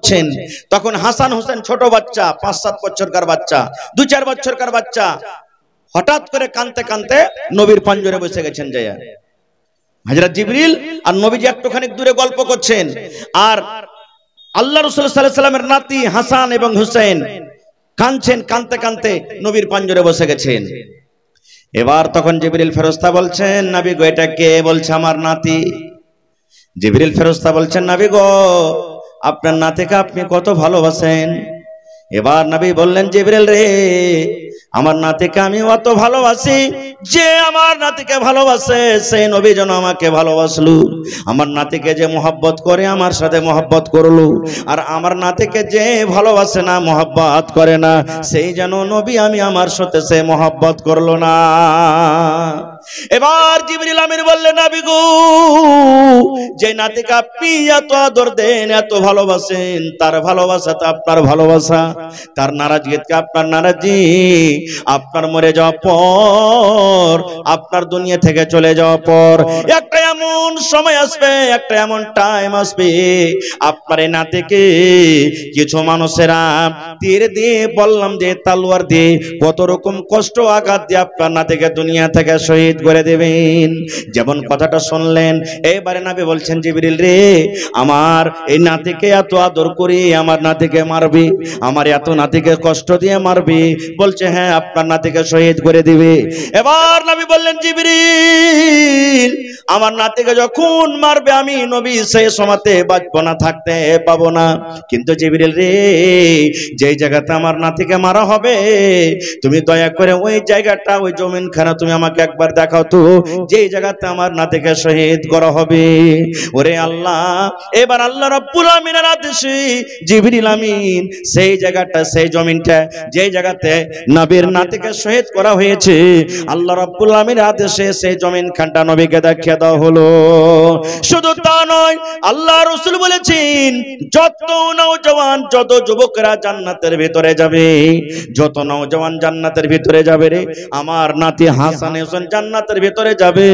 করছেন। তখন হাসান হোসেন ছোট বাচ্চা, 5-7 বছরকার বাচ্চা, 2-4 বছরকার বাচ্চা, হঠাৎ করে কাঁদতে কাঁদতে নবীর পাঞ্জরে বসে গেছেন। যায়া হযরত জিবরিল আর নবীজি একটুখানি দূরে গল্প করছেন, আর আল্লাহ রাসূল সাল্লাল্লাহু আলাইহি ওয়াসাল্লামের নাতি হাসান এবং হুসাইন কাঁদছেন, কাঁদতে কাঁদতে নবীর পাঞ্জরে বসে গেছেন। এবার তখন জিবরিল ফেরেশতা বলছেন, নবী গো এটা কে? বলছে আমার নাতি। জিবরিল ফেরেশতা বলছেন, নবী গো আপনার নাতিকে আপনি কত ভালোবাসেন। এবার নবী বললেন, জিবরিল রে আমার নাতিকে আমি অত ভালোবাসি, যে আমার নাতিকে ভালোবাসে সেই নবী যেন আমাকে ভালোবাসলো। আমার নাতিকে যে মহব্বত করে আমার সাথে মহব্বত করলো, আর আমার নাতিকে যে ভালোবাসে না, মহব্বত করে না, সেই যেন নবী আমি আমার সাথে সে মহব্বত করলো না। এবার জিবরিল আমিন বললেন, নবী গো যে নাতিকে আপনি এত আদর দেন, এত ভালোবাসেন, তার ভালোবাসাটা আপনার ভালোবাসা, তার নারাজগিকে আপনার নারাজি, আপনার মরে যাওয়ার পর, আপনার দুনিয়া থেকে চলে যাওয়ার পর একটা এমন সময় আসবে, একটা এমন টাইম আসবে, আপনার এই নাতিকে কিছু মানুষেরা তীর দিয়ে, বললাম যে তলোয়ার দিয়ে, কত রকম কষ্ট আঘাত দিয়ে আপনার নাতিকে দুনিয়া থেকে শহীদ করে দেবেন। যেমন কথাটা শুনলেন, এবারে নবী বলছেন, জিবরিল রে আমার এই নাতিকে এত আদর করি, আমার নাতিকে মারবি, আমার এত নাতিকে কষ্ট দিয়ে মারবি? বলছে হ্যাঁ, আপনার নাতিকে শহীদ করে দিবে। এবার নবী বললেন, জিবরিল আমার নাতিকে যখন মারবে আমি নবী সেই সময়তে বাঁচবো না, থাকতে পাবো না। কিন্তু জিবরিল রে যেই জায়গাতে আমার নাতিকে মারা হবে, তুমি দয়া করে ওই জায়গাটা, ওই জমিনখানা তুমি আমাকে একবার দেখাও তো, যেই জায়গাতে আমার নাতিকে শহীদ করা হবে। ওরে আল্লাহ, এবার আল্লাহ রাব্বুল আমিনের আদেশে জিবরিল আমিন সেই জায়গাটা, সেই জমিনটা, যেই জায়গাতে নবীর নাতিকে শহীদ করা হয়েছে, আল্লাহ রাব্বুল আমিনের আদেশে সেই জমিনখানটা নবীকে দেখিয়ে দেওয়া হলো। শুধু তা নয়, আল্লাহ রাসূল বলেছেন, যত নওজওয়ান, যত যুবকরা জান্নাতের ভিতরে যাবে, যত নওজওয়ান জান্নাতের ভিতরে যাবে রে, আমার নাতি হাসান হোসেন জান্নাতের ভিতরে যাবে।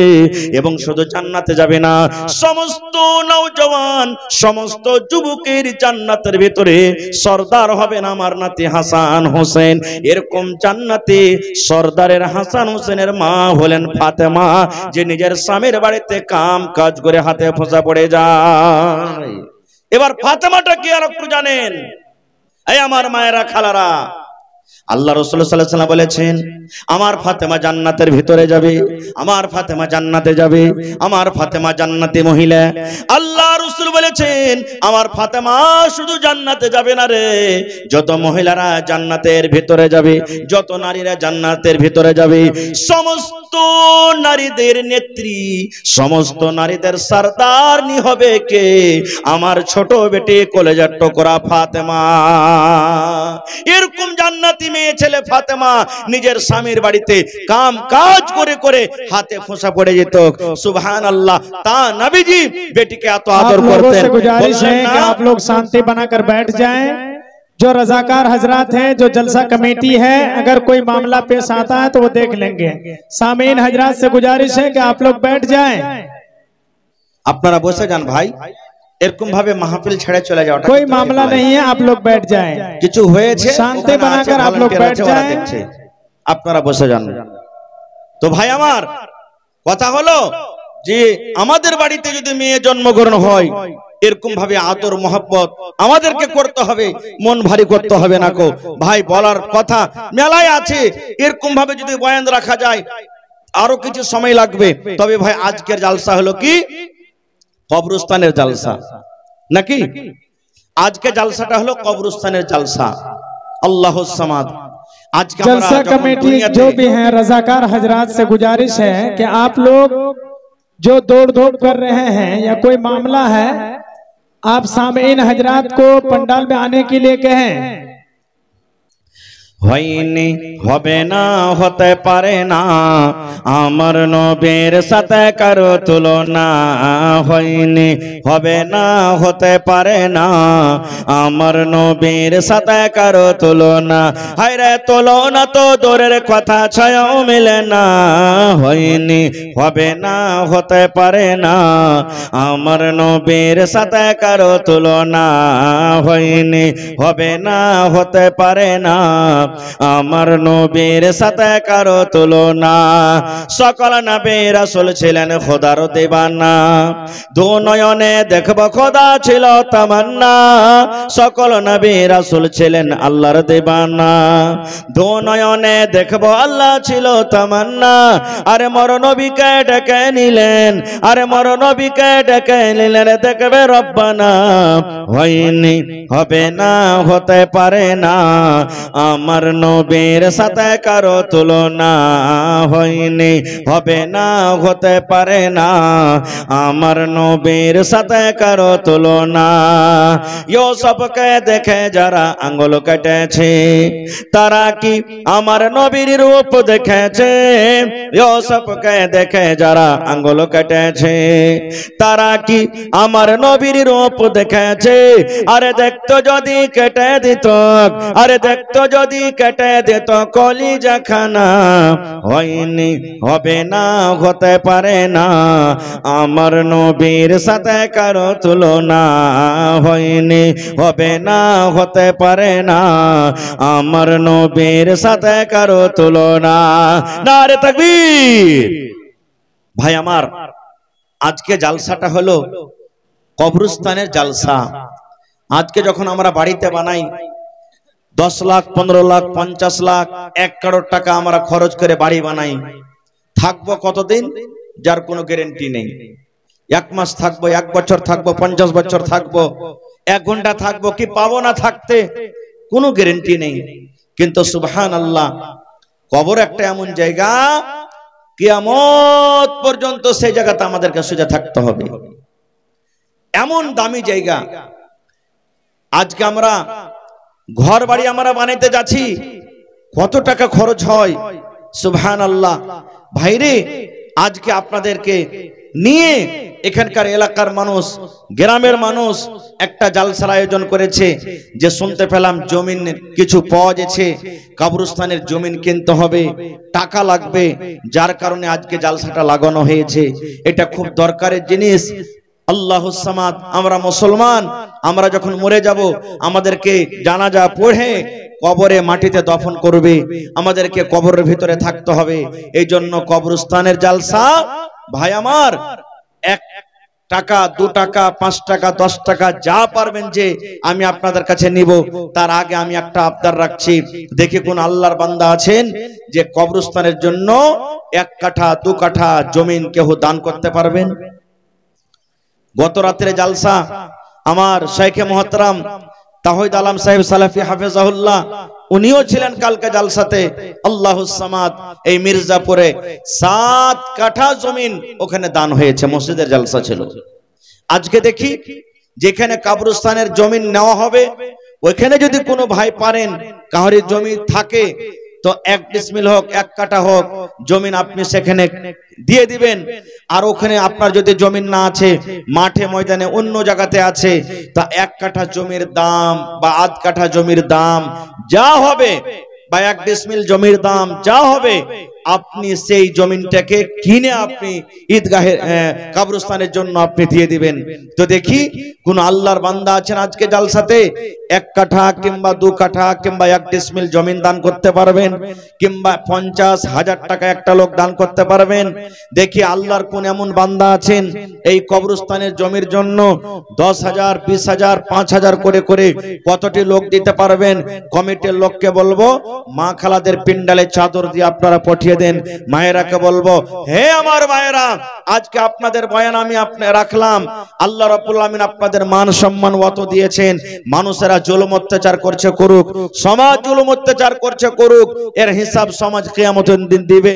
এবং শুধু জান্নাতে যাবে না, সমস্ত নওজওয়ান, সমস্ত যুবকের জান্নাতের ভিতরে সরদার হবেন আমার নাতি হাসান হোসেন। এরকম জান্নাতে সরদারের হাসান হোসেনের মা হলেন ফাতেমা, যে নিজের স্বামীর বাড়িতে কাম কাজ করে হাতে ফোঁসা পড়ে যায়। এবার ফাতেমাটা কি আর একটু জানেন? এই আমার মায়েরা, খালারা, আল্লাহ রাসূল সাল্লাল্লাহু আলাইহি ওয়াসাল্লাম বলেছেন, আমার ফাতেমা জান্নাতের ভিতরে যাবে, আমার ফাতেমা জান্নাতে যাবে, আমার ফাতেমা জান্নাতি মহিলা। আল্লাহ রাসূল বলেছেন, আমার ফাতেমা শুধু জান্নাতে যাবে না রে, যত মহিলারা জান্নাতের ভিতরে যাবে, যত নারীরা জান্নাতের ভিতরে যাবে, সমস্ত নারীদের নেত্রী, সমস্ত নারীদের সরদারনি হবে কে? আমার ছোট বেটি, কলেজার টুকরা ফাতেমা। এরকম জান্নাতি মেয়ে ছেলে ফাতেমা নিজের স্বামীর বাড়িতে কাম কাজ করে করে হাতে ফোঁসা পড়ে যেত। সুবহানাল্লাহ। তা নবীজি बेटी के तो आदर करते हैं। गुजारिश है कि आप लोग शांति बनाकर बैठ जाएं। जो रजाकार हजरात हैं, जो जलसा कमेटी है, अगर कोई मामला पेश आता है तो वो देख लेंगे। सामीन हजरात से गुजारिश है कि आप लोग बैठ जाएं। আপনারা বসে যান ভাই, এরকম ভাবে মাহফিল ছেড়ে চলে যাওয়াটা कोई मामला नहीं है, आप लोग बैठ जाएं। কিছু হয়েছে शांति बनाकर आप लोग बैठ जाएं। আপনারা বসে যান। তো ভাই আমার কথা হলো যে আমাদের বাড়িতে যদি মেয়ে জন্মগ্রহণ হয়, এরকম ভাবে আদর মোহাব্বত আমাদেরকে করতে হবে, মন ভারী করতে হবে না কো ভাই। বলার কথা মেলায় আছে, এরকম ভাবে যদি বয়ান রাখা যায় আরো কিছু সময় লাগবে। তবে ভাই আজকের জালসা হলো কি কবরস্থানের জালসা নাকি? আজকে জালসাটা হলো কবরস্থানের জালসা। আল্লাহুস সামাদ। आज जलसा कमेटी जो भी हैं रजाकार हजरात से गुजारिश है कि आप लोग जो दौड़ धूप कर रहे हैं या कोई मामला है, आप सामीन हजरात को पंडाल में आने के लिए कहें। হয়নি, হবে না, হতে পারে না, আমার নবীর সাথে কারো তুলনা। হয়নি, হবে না, হতে পারে না, আমার নবীর সাথে কারো তুলনা। হায়রে তুলনা তো দূরের কথা, ছায়াও মিলে না। হয়নি, হবে না, হতে পারে না, আমার নবীর সাথে কারো তুলনা। হয়নি, হবে না, হতে পারে না, আমার নবীর সাথে কারো তুলনা। সকল নবী রাসূল ছিলেন খোদার দিবানা, দু নয়নে দেখব খোদা ছিল তামান্না। সকল নবী রাসূল ছিলেন আল্লাহর দিবানা, দু নয়নে দেখব আল্লাহ ছিল তামান্না। আরে মর নবীকে ডেকে নিলেন, আরে মর নবীকে ডেকে নিলেন, দেখবে রব্বানা। হয়নি, হবে না, হতে পারে না, আমার নবীর সাথে কারো তুলনা। হয়নি, হবে না, হতে পারে না, আমার নবীর সাথে কারো তুলনা। ইউসুফকে দেখে যারা আঙ্গুল কেটেছে, তারা কি আমার নবীর রূপ দেখেছে? ইউসুফকে দেখে যারা আঙ্গুল কেটেছে, তারা কি আমার নবীর রূপ দেখেছে? আরে দেখতো যদি কেটে দিত, আরে দেখতো যদি কেটে দিত কলিজা খানা। হয়নি, হবে না, হতে পারে না, আমার নবীর সাথে কারো তুলনা। হয়নি, হবে না, হতে পারে না, আমার নবীর সাথে কারো তুলনা। নারে তাকবীর। ভাই আমার, আজকে জালসাটা হলো কবরস্থানের জালসা। আজকে যখন আমরা বাড়িতে বানাই 10 লাখ, 15 লাখ, 50 লাখ, 1 কারোর টাকা আমরা খরচ করে বাড়ি বানাই, থাকবো কতদিন যার কোনো গ্যারান্টি নেই। 1 মাস থাকবো, 1 বছর থাকবো, 50 বছর থাকবো, 1 ঘন্টা থাকবো, কি পাবো না থাকতে কোনো গ্যারান্টি নেই। কিন্তু সুবহানাল্লাহ, কবর একটা এমন জায়গা, কিয়ামত পর্যন্ত সেই জায়গাতে আমাদেরকে সোজা থাকতে হবে। এমন দামি জায়গা। আজকে আমরা ঘর বাড়ি আমরা বানাইতে যাচ্ছি, কত টাকা খরচ হয়, সুবহানাল্লাহ। ভাইরে, আজকে আপনাদেরকে নিয়ে এখানকার এলাকার মানুষ, গ্রামের মানুষ একটা জালসার আয়োজন করেছে, যে শুনতে পেলাম জমিন কিছু পাওয়া গেছে, কবরস্থানের জমিন কিনতে হবে, টাকা লাগবে, যার কারণে আজকে জালসাটা লাগানো হয়েছে। এটা খুব দরকারের জিনিস। আল্লাহুস সামাদ, আমরা মুসলমান, আমরা যখন মরে যাব আমাদেরকে জানাজা পড়ে কবরে মাটিতে দফন করবে, আমাদেরকে কবরের ভিতরে থাকতে হবে। এই জন্য কবরস্থানের জালসা, ভাই আমার, 1 টাকা, 2 টাকা, 5 টাকা, 10 টাকা যা পারবেন যে আমি আপনাদের কাছে নিব। তার আগে আমি একটা আবদার রাখছি, দেখি কোন আল্লাহর বান্দা আছেন যে কবরস্থানের জন্য 1 কাঠা 2 কাঠা জমিন কেউ দান করতে পারবেন। গত রাত্রে জালসা আমার শাইখে মুহতারাম তাওহীদ আলম সাহেব সালাফি হাফেজাহুল্লাহ, উনিও ছিলেন কালকে জালসাতে। আল্লাহুস সামাদ, এই মির্জাপুরে 7 কাঠা জমিন ওখানে দান হয়েছে, মসজিদের জালসা ছিল। আজকে দেখি যেখানে কবরস্থানের জমিন নেওয়া হবে, ওইখানে যদি কোনো ভাই পারেন, কাহারি জমি থাকে তো 1 ডিসমিল হোক, 1 কাঠা হোক জমিন আপনি সেখানে দিয়ে দিবেন। আর ওখানে আপনার যদি জমিন না আছে, মাঠে ময়দানে অন্য জায়গাতে আছে, তা 1 কাঠা জমির দাম বা আধ কাঠা জমির দাম যা হবে, বা 1 ডিসমিল জমির দাম যা হবে, আপনি সেই জমিনটাকে কিনে আপনি ঈদগাহের কবরস্থানের জন্য আপনি দিয়ে দিবেন। তো দেখি কোন আল্লাহর বান্দা আছেন আজকে জালসাতে 1 কাঠা কিংবা 2 কাঠা কিংবা 1 ডিসমিল জমিন দান করতে পারবেন, কিংবা 50,000 টাকা একটা লোক দান করতে পারবেন। দেখি আল্লাহর কোন এমন বান্দা আছেন এই কবরস্থানের জমির জন্য 10,000, 20,000, 5,000 করে করে কতটি লোক দিতে পারবেন। কমিটির লোককে বলবো মা খালাদের পিন্ডালে চাদর দিয়ে আপনারা পাঠিয়ে দেন। মায়েরাকে বলবো, হে আমার মায়েরা, আজকে আপনাদের বয়ান আমি রাখলাম, আল্লাহ রাব্বুল আলামিন আপনাদের মান সম্মান অত দিয়েছেন। মানুষেরা জুলুম অত্যাচার করছে করুক, সমাজ জুলুম অত্যাচার করছে করুক, এর হিসাব সমাজ কিয়ামতের দিন দিবে।